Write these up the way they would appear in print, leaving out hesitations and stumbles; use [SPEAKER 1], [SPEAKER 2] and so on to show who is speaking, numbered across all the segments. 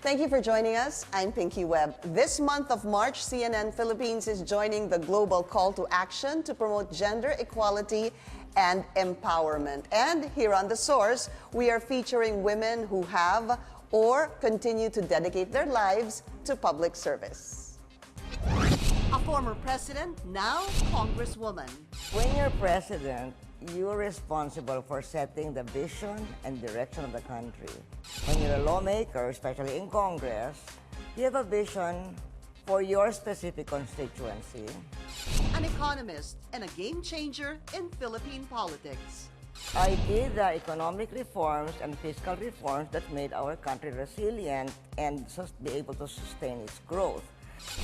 [SPEAKER 1] Thank you for joining us. I'm Pinky Webb. This month of March, CNN Philippines is joining the global call to action to promote gender equality and empowerment. And here on The Source, we are featuring women who have or continue to dedicate their lives to public service. A former president, now congresswoman.
[SPEAKER 2] When you're president, you're responsible for setting the vision and direction of the country. When you're a lawmaker, especially in Congress, you have a vision for your specific constituency.
[SPEAKER 1] An economist and a game changer in Philippine politics.
[SPEAKER 2] I did the economic reforms and fiscal reforms that made our country resilient and be able to sustain its growth.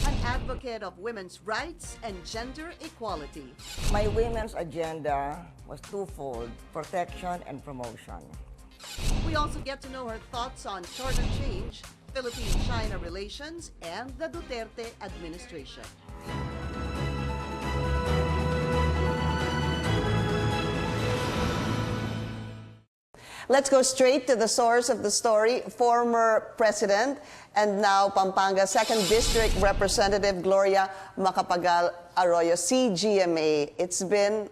[SPEAKER 1] An advocate of women's rights and gender equality.
[SPEAKER 2] My women's agenda was twofold: protection and promotion.
[SPEAKER 1] We also get to know her thoughts on charter change, Philippine-China relations, and the Duterte administration. Let's go straight to the source of the story, former president and now Pampanga 2nd District Representative Gloria Macapagal Arroyo, CGMA. It's been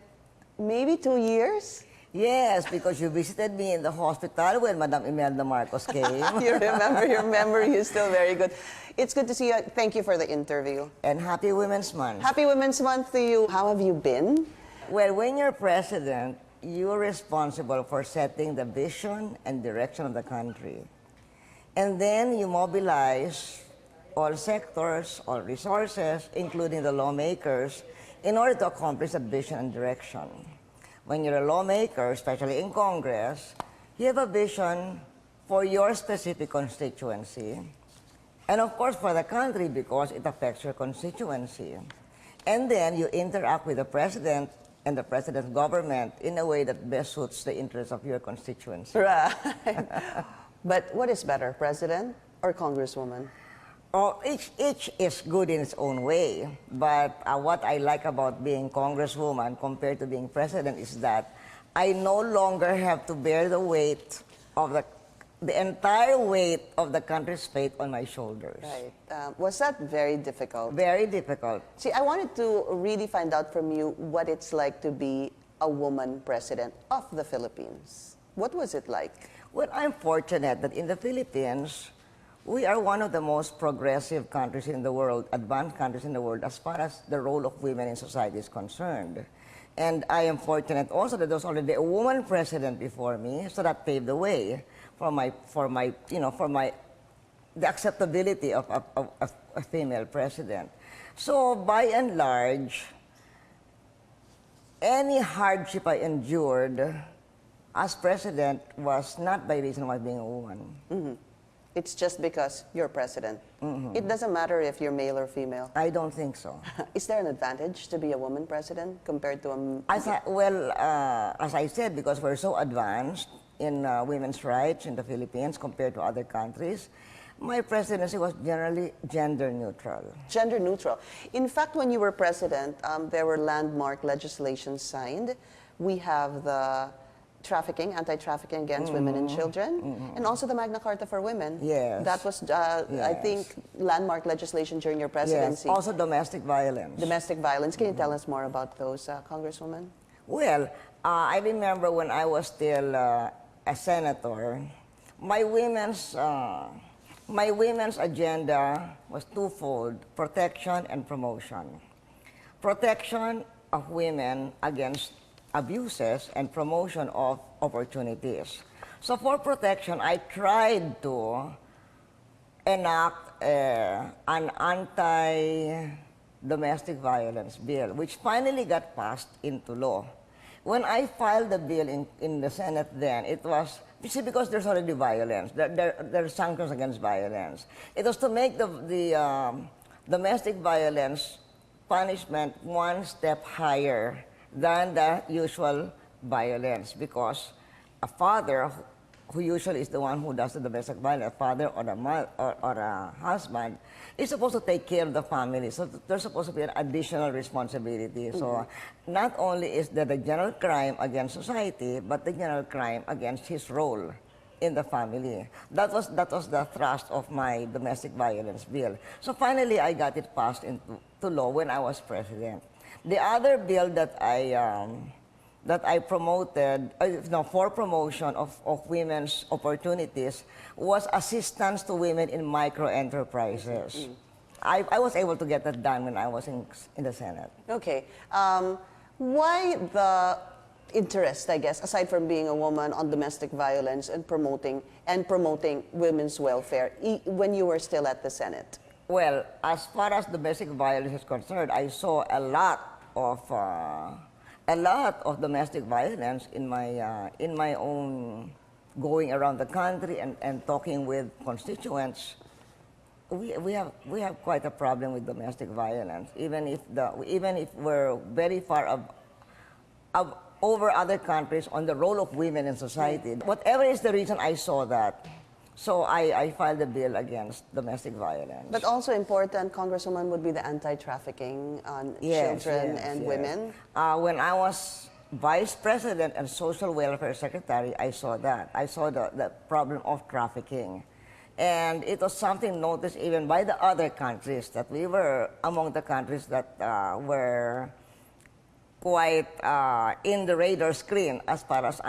[SPEAKER 1] maybe 2 years?
[SPEAKER 2] Yes, because you visited me in the hospital when Madam Imelda Marcos came.
[SPEAKER 1] You remember, your memory is still very good. It's good to see you. Thank you for the interview.
[SPEAKER 2] And Happy Women's Month.
[SPEAKER 1] Happy Women's Month to you. How have you been?
[SPEAKER 2] Well, when you're president, you're responsible for setting the vision and direction of the country. And then you mobilize all sectors, all resources, including the lawmakers, in order to accomplish that vision and direction. When you're a lawmaker, especially in Congress, you have a vision for your specific constituency, and of course for the country because it affects your constituency. And then you interact with the president and the president's government in a way that best suits the interests of your constituency.
[SPEAKER 1] Right. But what is better, president or congresswoman?
[SPEAKER 2] Oh, each is good in its own way, but what I like about being congresswoman compared to being president is that I no longer have to bear the weight of the entire weight of the country's fate on my shoulders.
[SPEAKER 1] Right. Was that very difficult?
[SPEAKER 2] Very difficult.
[SPEAKER 1] See, I wanted to really find out from you what it's like to be a woman president of the Philippines. What was it like?
[SPEAKER 2] Well, I'm fortunate that in the Philippines, we are one of the most progressive countries in the world, advanced countries in the world, as far as the role of women in society is concerned. And I am fortunate also that there was already a woman president before me, so that paved the way for the acceptability of a female president. So by and large, any hardship I endured as president was not by reason of my being a woman.
[SPEAKER 1] Mm-hmm. It's just because you're president. Mm-hmm. It doesn't matter if you're male or female.
[SPEAKER 2] I don't think so.
[SPEAKER 1] Is there an advantage to be a woman president compared to a...
[SPEAKER 2] As I said, because we're so advanced in women's rights in the Philippines compared to other countries, my presidency was generally gender neutral.
[SPEAKER 1] Gender neutral. In fact, when you were president, there were landmark legislation signed. We have the anti-trafficking against women and children, and also the Magna Carta for Women.
[SPEAKER 2] Yes.
[SPEAKER 1] That was,
[SPEAKER 2] yes.
[SPEAKER 1] I think, landmark legislation during your presidency.
[SPEAKER 2] Yes. Also domestic violence.
[SPEAKER 1] Domestic violence. Can you tell us more about those, Congresswoman?
[SPEAKER 2] Well, I remember when I was still a senator, my women's agenda was twofold: protection and promotion. Protection of women against abuses and promotion of opportunities. So for protection, I tried to enact an anti-domestic violence bill, which finally got passed into law. When I filed the bill in the Senate then, it was, you see, because there's already violence, there are sanctions against violence. It was to make the domestic violence punishment one step higher than the usual violence, because a father who usually is the one who does the domestic violence, a father or a husband, is supposed to take care of the family. So there's supposed to be an additional responsibility. So not only is there the general crime against society, but the general crime against his role in the family. That was the thrust of my domestic violence bill. So finally, I got it passed into law when I was president. The other bill that I promoted, no, for promotion of women's opportunities was assistance to women in micro enterprises. I was able to get that done when I was in the Senate.
[SPEAKER 1] Okay. Why the interest, I guess, aside from being a woman, on domestic violence and promoting women's welfare when you were still at the Senate?
[SPEAKER 2] Well, as far as domestic violence is concerned, I saw a lot of domestic violence in my own going around the country and talking with constituents. We have quite a problem with domestic violence, even if we're very far over other countries on the role of women in society. Whatever is the reason, I saw that. So I filed a bill against domestic violence.
[SPEAKER 1] But also important, Congresswoman, would be the anti-trafficking on children and women.
[SPEAKER 2] When I was Vice President and Social Welfare Secretary, I saw that. I saw the problem of trafficking. And it was something noticed even by the other countries, that we were among the countries that were quite in the radar screen as far as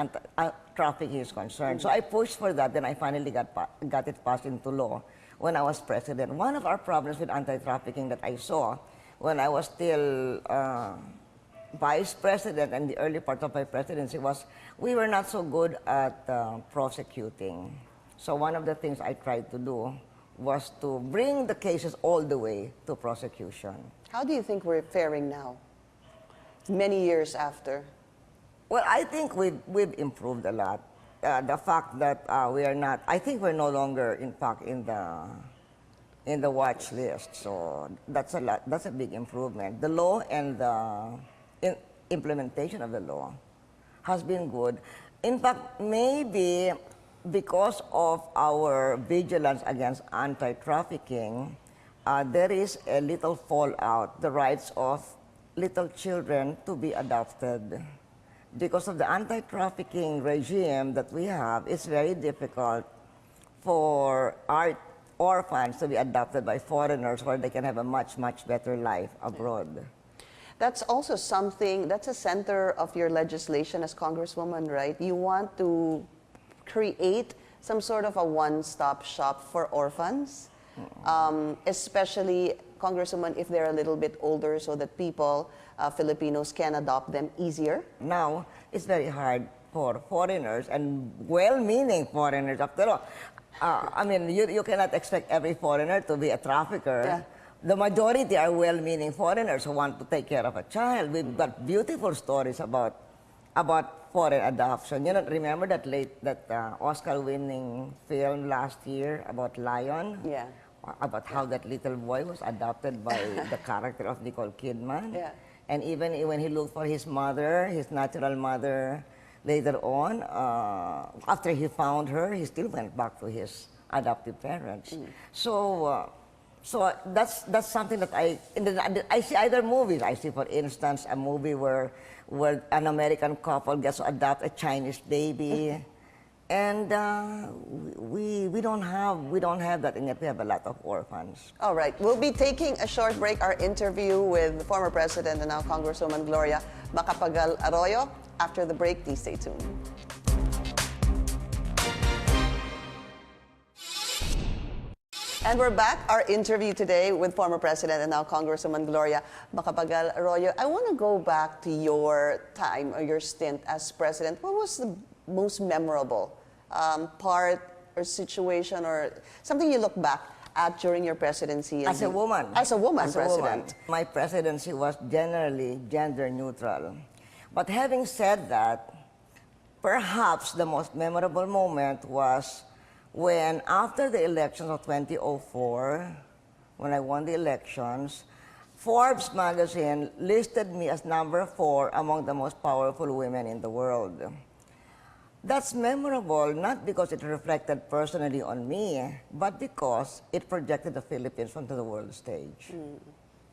[SPEAKER 2] trafficking is concerned. So I pushed for that, then I finally got it passed into law when I was president. One of our problems with anti-trafficking that I saw when I was still vice president and the early part of my presidency was we were not so good at prosecuting. So one of the things I tried to do was to bring the cases all the way to prosecution.
[SPEAKER 1] How do you think we're faring now, many years after?
[SPEAKER 2] Well, I think we've improved a lot. The fact that we are not, I think we're no longer, in fact, in the watch list. So that's a big improvement. The law and the implementation of the law has been good. In fact, maybe because of our vigilance against anti-trafficking, there is a little fallout, the rights of little children to be adopted. Because of the anti-trafficking regime that we have, it's very difficult for our orphans to be adopted by foreigners where they can have a much, much better life abroad.
[SPEAKER 1] That's also something, that's a center of your legislation as Congresswoman, right? You want to create some sort of a one-stop shop for orphans, especially, Congresswoman, if they're a little bit older, so that people, Filipinos, can adopt them easier?
[SPEAKER 2] Now, it's very hard for foreigners, and well-meaning foreigners, after all. I mean, you cannot expect every foreigner to be a trafficker.
[SPEAKER 1] Yeah.
[SPEAKER 2] The majority are well-meaning foreigners who want to take care of a child. We've got beautiful stories about foreign adoption. You know, remember that Oscar-winning film last year about Lion?
[SPEAKER 1] Yeah.
[SPEAKER 2] About how that little boy was adopted by the character of Nicole Kidman.
[SPEAKER 1] Yeah.
[SPEAKER 2] And even when he looked for his mother, his natural mother, later on, after he found her, he still went back to his adoptive parents. So that's something that I see other movies. I see, for instance, a movie where an American couple gets to adopt a Chinese baby, and we don't have that, and yet we have a lot of orphans.
[SPEAKER 1] All right, we'll be taking a short break. Our interview with the former president and now Congresswoman Gloria Macapagal Arroyo. After the break, please stay tuned. And we're back. Our interview today with former President and now Congresswoman Gloria Macapagal Arroyo. I want to go back to your time or your stint as president. What was the most memorable part or situation or something you look back at during your presidency?
[SPEAKER 2] As a woman.
[SPEAKER 1] As a woman president.
[SPEAKER 2] My presidency was generally gender neutral. But having said that, perhaps the most memorable moment was when, after the elections of 2004, when I won the elections, Forbes magazine listed me as number 4 among the most powerful women in the world. That's memorable, not because it reflected personally on me, but because it projected the Philippines onto the world stage.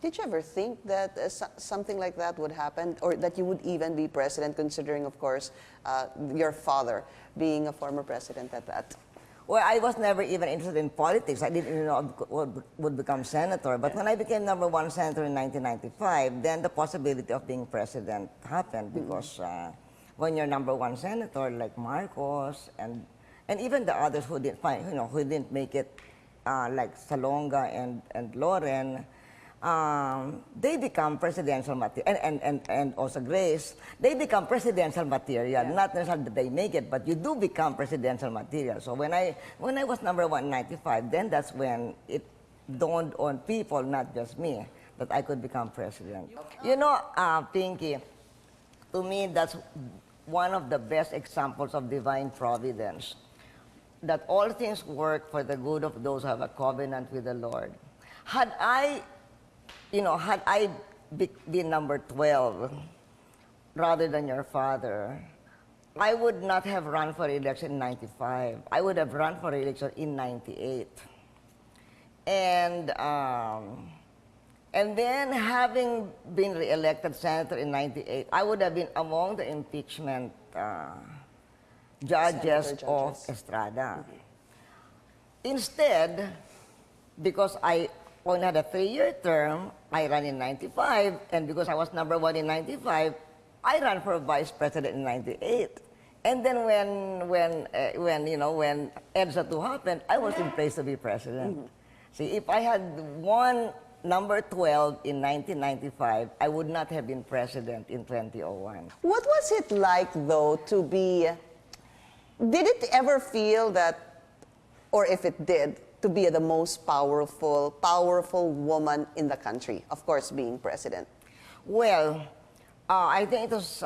[SPEAKER 1] Did you ever think that something like that would happen, or that you would even be president, considering, of course, your father being a former president at that?
[SPEAKER 2] Well, I was never even interested in politics. I didn't even know I would become senator. But when I became #1 senator in 1995, then the possibility of being president happened because when you're #1 senator, like Marcos and even the others who didn't find, who didn't make it, like Salonga and Loren, they become presidential material, and also Grace, they become presidential material.
[SPEAKER 1] Yeah.
[SPEAKER 2] Not necessarily that they make it, but you do become presidential material. So when I was #1 in 95, then that's when it dawned on people, not just me, that I could become president. You know, Pinky, to me, that's one of the best examples of divine providence, that all things work for the good of those who have a covenant with the Lord. Had I been number 12 rather than your father, I would not have run for election in 95. I would have run for election in 98. And then, having been re-elected senator in 98, I would have been among the impeachment judges of Estrada. Instead, because I only had a 3-year term, I ran in 95, and because I was #1 in 95, I ran for vice president in 98. And then when EDSA 2 happened, I was in place to be president. See, if I had won number 12 in 1995, I would not have been president in 2001.
[SPEAKER 1] What was it like, though, to be... Did it ever feel that, or if it did, to be the most powerful woman in the country, of course, being president?
[SPEAKER 2] Well, I think it was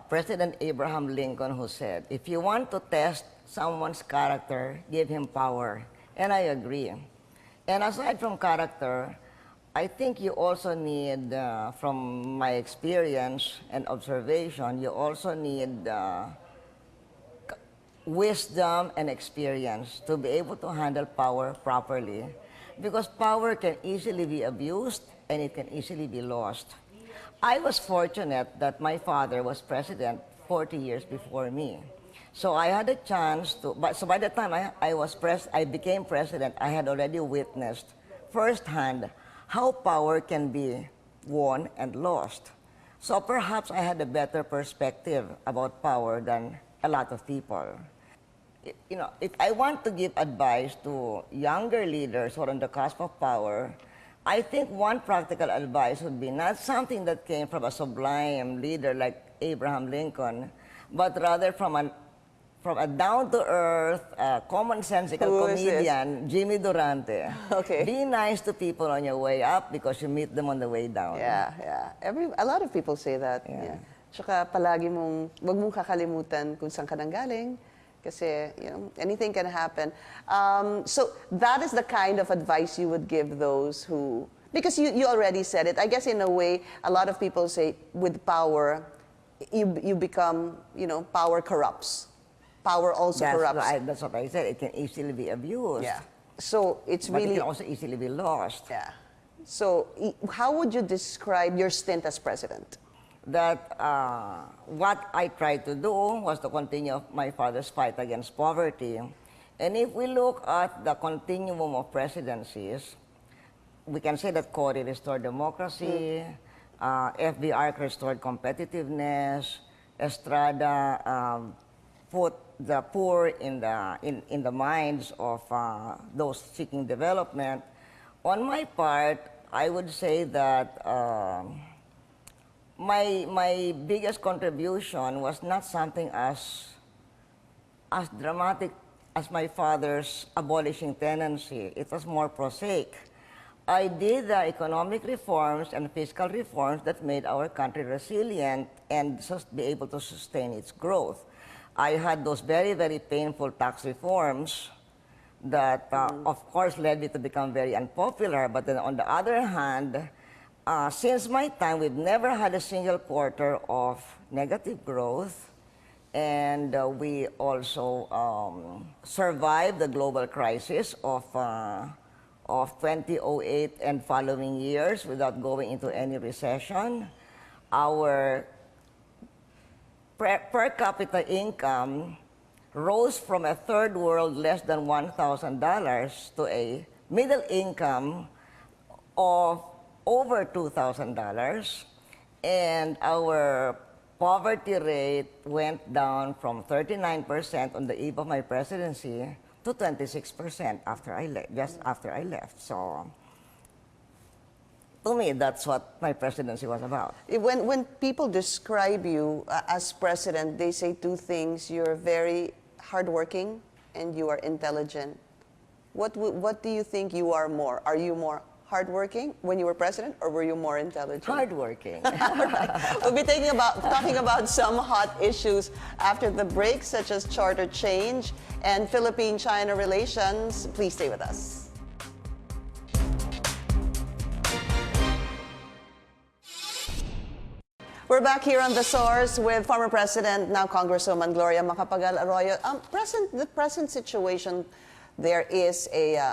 [SPEAKER 2] President Abraham Lincoln who said, if you want to test someone's character, give him power. And I agree. And aside from character, I think you also need, from my experience and observation, you also need wisdom and experience to be able to handle power properly, because power can easily be abused and it can easily be lost. I was fortunate that my father was president 40 years before me. So I had a chance to, so by the time I became president, I had already witnessed firsthand how power can be won and lost. So perhaps I had a better perspective about power than a lot of people. If I want to give advice to younger leaders who are on the cusp of power, I think one practical advice would be not something that came from a sublime leader like Abraham Lincoln, but rather from a down-to-earth, commonsensical comedian, Jimmy Durante.
[SPEAKER 1] Okay.
[SPEAKER 2] Be nice to people on your way up because you meet them on the way down.
[SPEAKER 1] Yeah. A lot of people say that. Yeah. Tsaka palagi wag mong kakalimutan kung saan ka nanggaling. Kasi, anything can happen. So that is the kind of advice you would give those who... Because you already said it. I guess in a way, a lot of people say with power, you become, power corrupts. Power also corrupts.
[SPEAKER 2] That's what I said. It can easily be abused.
[SPEAKER 1] Yeah. So it's
[SPEAKER 2] but
[SPEAKER 1] really...
[SPEAKER 2] it can also easily be lost.
[SPEAKER 1] Yeah. So how would you describe your stint as president?
[SPEAKER 2] That what I tried to do was to continue my father's fight against poverty. And if we look at the continuum of presidencies, we can say that Cory restored democracy, FDR restored competitiveness, Estrada put the poor in the minds of those seeking development. On my part, I would say that my biggest contribution was not something as dramatic as my father's abolishing tenancy. It was more prosaic. I did the economic reforms and fiscal reforms that made our country resilient and just be able to sustain its growth. I had those very, very painful tax reforms that, of course, led me to become very unpopular. But then on the other hand, since my time, we've never had a single quarter of negative growth, and we also survived the global crisis of of 2008 and following years without going into any recession. Our per capita income rose from a third world less than $1,000 to a middle income of over $2,000. And our poverty rate went down from 39% on the eve of my presidency to 26% after just after I left. So, to me, that's what my presidency was about.
[SPEAKER 1] When people describe you as president, they say two things. You're very hardworking and you are intelligent. What do you think you are more? Are you more hardworking when you were president, or were you more intelligent?
[SPEAKER 2] Hardworking.
[SPEAKER 1] Right. We'll be talking about some hot issues after the break, such as charter change and Philippine-China relations. Please stay with us. We're back here on The Source with former President, now Congresswoman Gloria Macapagal Arroyo. The present situation, there is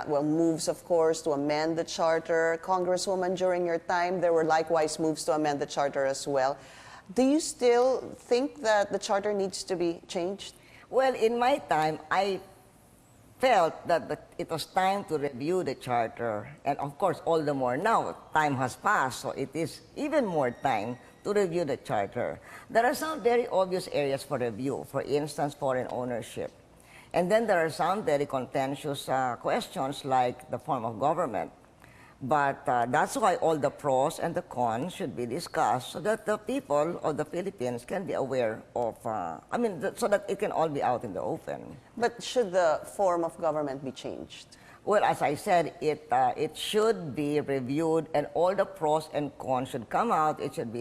[SPEAKER 1] moves, of course, to amend the charter. Congresswoman, during your time, there were likewise moves to amend the charter as well. Do you still think that the charter needs to be changed?
[SPEAKER 2] Well, in my time, I felt that it was time to review the charter. And of course, all the more now, time has passed, so it is even more time to review the charter. There are some very obvious areas for review, for instance, foreign ownership. And then there are some very contentious questions like the form of government. But that's why all the pros and the cons should be discussed so that the people of the Philippines can be aware of, so that it can all be out in the open.
[SPEAKER 1] But should the form of government be changed?
[SPEAKER 2] Well, as I said, it should be reviewed and all the pros and cons should come out. It should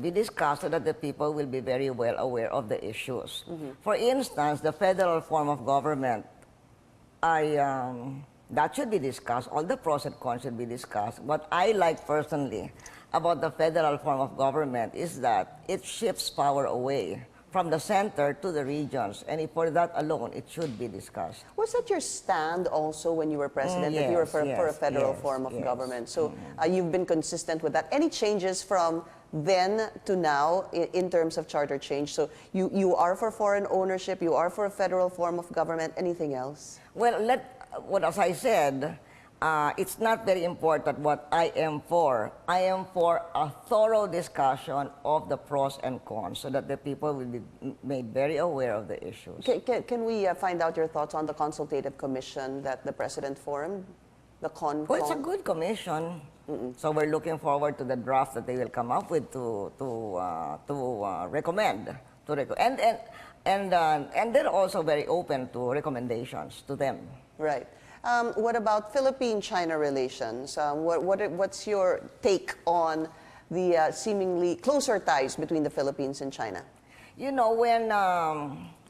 [SPEAKER 2] be discussed so that the people will be very well aware of the issues. Mm-hmm. For instance, the federal form of government, that should be discussed. All the pros and cons should be discussed. What I like personally about the federal form of government is that it shifts power away from the center to the regions, and for that alone, it should be discussed.
[SPEAKER 1] Was that your stand also when you were president, that you were for a federal form of government? So you've been consistent with that. Any changes from then to now in terms of charter change? So you are for foreign ownership, you are for a federal form of government, anything else?
[SPEAKER 2] Well, as I said, it's not very important what I am for. I am for a thorough discussion of the pros and cons so that the people will be made very aware of the issues.
[SPEAKER 1] Can we find out your thoughts on the consultative commission that the president formed? Well,
[SPEAKER 2] it's a good commission. So we're looking forward to the draft that they will come up with to recommend. And they're also very open to recommendations to them.
[SPEAKER 1] Right. What about Philippine-China relations? What's your take on the seemingly closer ties between the Philippines and China?
[SPEAKER 2] You know,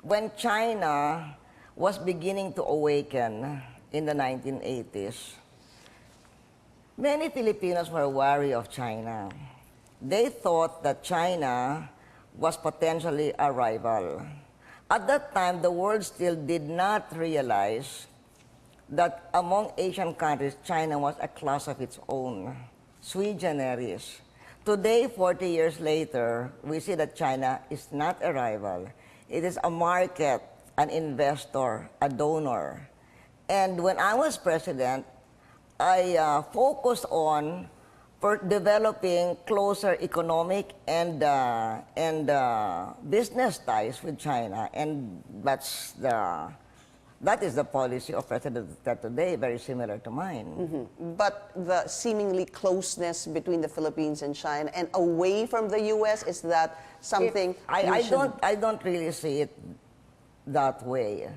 [SPEAKER 2] when China was beginning to awaken in the 1980s, many Filipinos were wary of China. They thought that China was potentially a rival. At that time, the world still did not realize that among Asian countries, China was a class of its own, sui generis. Today, 40 years later, we see that China is not a rival. It is a market, an investor, a donor. And when I was president, I focused on developing closer economic and business ties with China, and that is the policy of President Duterte today, very similar to mine.
[SPEAKER 1] Mm-hmm. But the seemingly closeness between the Philippines and China and away from the U.S., is that something
[SPEAKER 2] I don't really see it that way.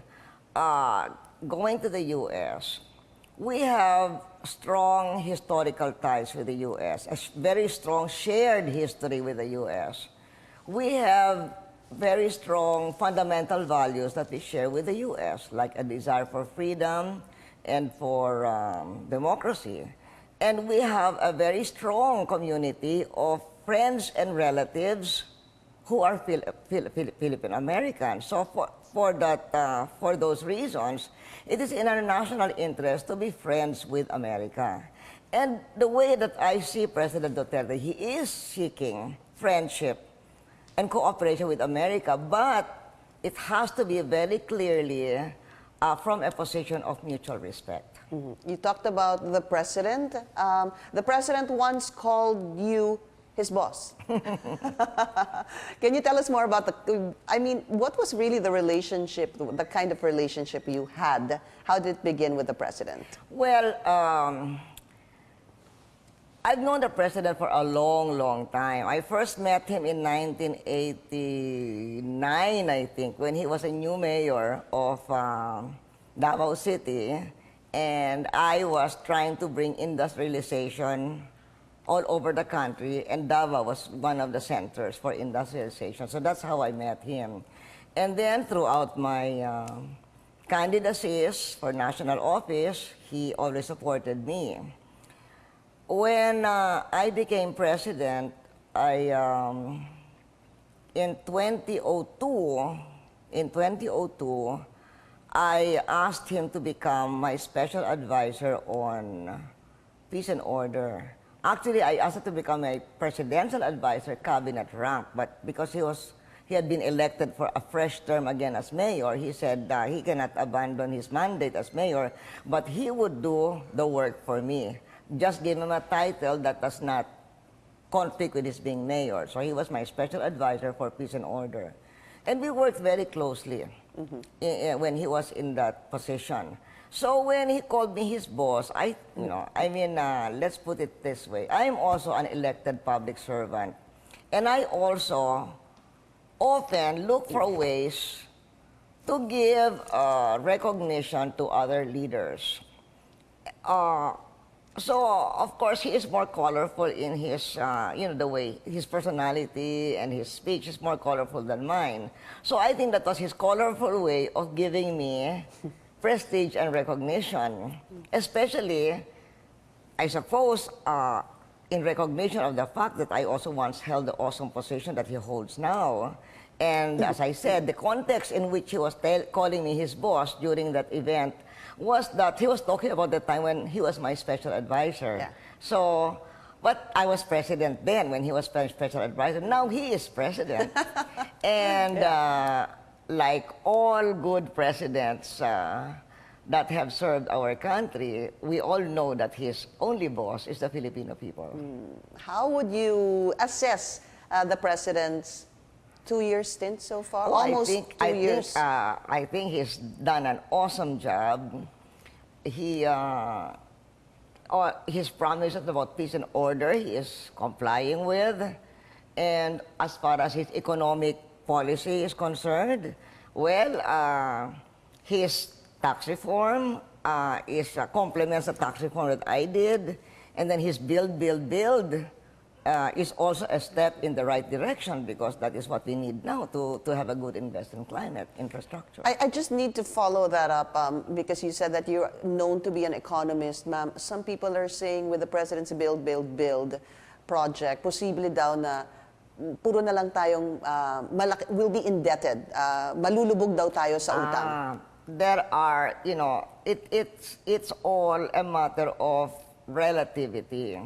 [SPEAKER 2] Going to the U.S., we have strong historical ties with the U.S., a very strong shared history with the U.S. We have very strong fundamental values that we share with the U.S., like a desire for freedom and for democracy. And we have a very strong community of friends and relatives who are Philippine Americans. So for those reasons, it is in our national interest to be friends with America. And the way that I see President Duterte, he is seeking friendship and cooperation with America, but it has to be very clearly from a position of mutual respect.
[SPEAKER 1] You talked about the president. The president once called you his boss. Can you tell us more about what was really the relationship, the kind of relationship you had? How did it begin with the president?
[SPEAKER 2] Well, I've known the president for a long, long time. I first met him in 1989, I think, when he was a new mayor of Davao City, and I was trying to bring industrialization all over the country, and Davao was one of the centers for industrialization. So that's how I met him. And then throughout my candidacies for national office, he always supported me. When I became president, in 2002, I asked him to become my special advisor on peace and order. Actually, I asked him to become a presidential advisor, cabinet rank, but because he had been elected for a fresh term again as mayor, he said he cannot abandon his mandate as mayor, but he would do the work for me. Just give him a title that does not conflict with his being mayor. So he was my special advisor for peace and order. And we worked very closely when he was in that position. So when he called me his boss, let's put it this way. I am also an elected public servant. And I also often look for ways to give recognition to other leaders. So, of course, he is more colorful in his, the way, his personality and his speech is more colorful than mine. So I think that was his colorful way of giving me prestige and recognition, especially, I suppose, in recognition of the fact that I also once held the awesome position that he holds now. And as I said, the context in which he was calling me his boss during that event was that he was talking about the time when he was my special advisor.
[SPEAKER 1] Yeah.
[SPEAKER 2] So, but I was president then when he was special advisor. Now he is president. And like all good presidents that have served our country, we all know that his only boss is the Filipino people.
[SPEAKER 1] How would you assess the president's 2-year stint so far?
[SPEAKER 2] Well,
[SPEAKER 1] Almost 2 years.
[SPEAKER 2] I think he's done an awesome job. His promises about peace and order, he is complying with. And as far as his economic policy is concerned, well, his tax reform complements the tax reform that I did. And then his build is also a step in the right direction, because that is what we need now to have a good investment climate, infrastructure.
[SPEAKER 1] I just need to follow that up because you said that you're known to be an economist, ma'am. Some people are saying with the President's build project, posible daw na puro na lang tayong will be indebted. Malulubog daw tayo sa utang.
[SPEAKER 2] There are, it's all a matter of relativity.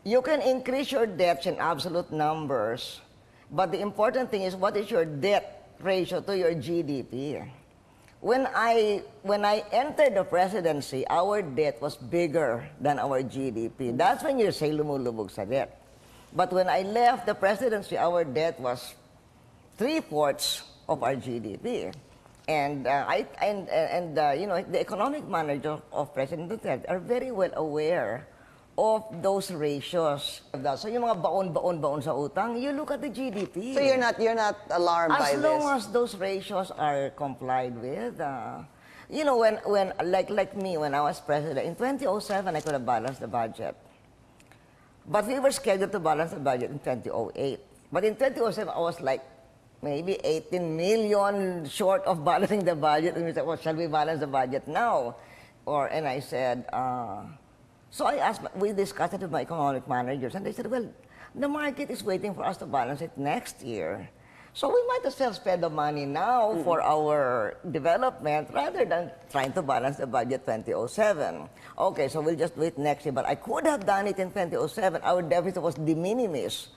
[SPEAKER 2] You can increase your debts in absolute numbers, but the important thing is, what is your debt ratio to your GDP? When I entered the presidency, our debt was bigger than our GDP. That's when you say lumulubog sa debt. But when I left the presidency, our debt was 3/4 of our GDP. And the economic managers of President Duterte are very well aware of those ratios. So yung mga baon sa utang, you look at the GDP.
[SPEAKER 1] So you're not alarmed by this?
[SPEAKER 2] As long as those ratios are complied with. When like me, when I was president, in 2007, I could have balanced the budget. But we were scheduled to balance the budget in 2008. But in 2007, I was like maybe 18 million short of balancing the budget. And we said, well, shall we balance the budget now? And I said, so I asked, we discussed it with my economic managers, and they said, well, the market is waiting for us to balance it next year. So we might as well spend the money now for our development rather than trying to balance the budget 2007. Okay, so we'll just do it next year. But I could have done it in 2007. Our deficit was de minimis.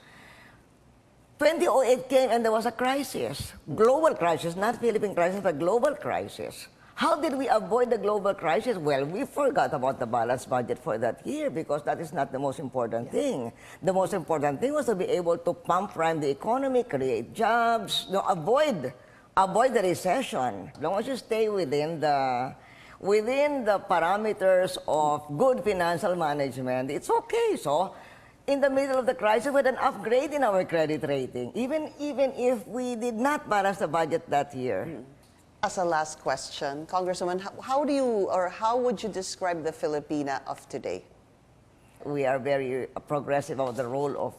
[SPEAKER 2] 2008 came and there was a crisis. Global crisis, not Philippine crisis, but global crisis. How did we avoid the global crisis? Well, we forgot about the balanced budget for that year because that is not the most important thing. The most important thing was to be able to pump prime the economy, create jobs, avoid the recession. As long as you stay within the parameters of good financial management, it's okay. So, in the middle of the crisis, we had an upgrade in our credit rating, even if we did not balance the budget that year.
[SPEAKER 1] As a last question, Congresswoman, how would you describe the Filipina of today?
[SPEAKER 2] We are very progressive about the role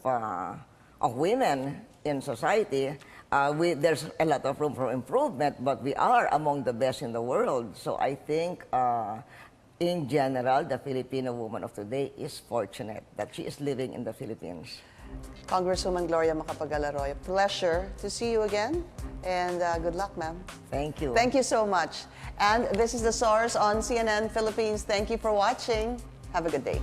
[SPEAKER 2] of women in society. There's a lot of room for improvement, but we are among the best in the world. So I think, in general, the Filipino woman of today is fortunate that she is living in the Philippines.
[SPEAKER 1] Congresswoman Gloria Macapagal-Arroyo, pleasure to see you again, and good luck, ma'am.
[SPEAKER 2] Thank you.
[SPEAKER 1] Thank you so much. And this is The Source on CNN Philippines. Thank you for watching. Have a good day.